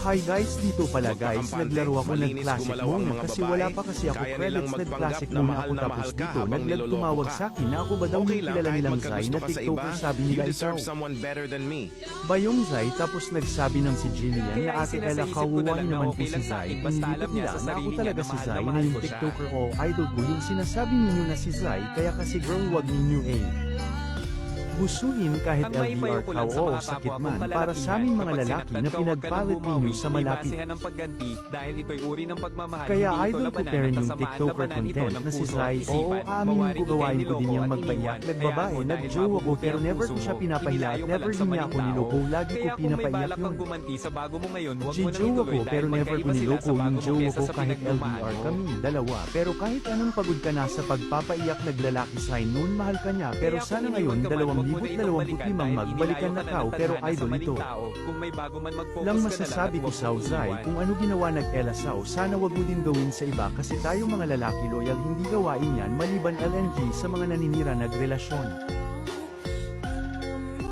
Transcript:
Hi guys, dito pala guys, naglaro ako ng classic muna kasi wala pa kasi ako credits, nag-classic muna ako tapos dito tumawag sa akin na ako ba daw may kilala nilang Zai na TikToker, sabi nila ikaw. Bayong Zai, tapos nagsabi ng si Jillian na ate Ella kawuway naman po si Zai, inilipot nila na ako talaga si Zai na yung TikToker o idol ko yung sinasabi ninyo na si Zai, kaya kasi girl wag ninyo busuhin kahit LDR ka o sakit man para sa aming mga lalaki na pinagpalit ninyo sa malapit. Kaya idol ko pero yung TikToker content na si Zai, oo aaminin ko gawain ko din yung magpaiyak, nagbabae, nag-jowa ko pero never ko siya pinapahiya at never din niya ako niloko, lagi ko pinapaiyak yun. G-jowa ko pero never ko niloko yung jowa ko kahit LDR kami dalawa, pero kahit anong pagod ka na sa pagpapaiyak naglalaki Zai noon mahal ka niya pero sana ngayon 2025 magbalikan na kao pero idol ito. Lang masasabi ko sa Zai kung ano ginawa nag-Ella Sao sana wag mo din gawin sa iba kasi tayo mga lalaki loyal hindi gawain yan maliban LNG sa mga naninira nagrelasyon.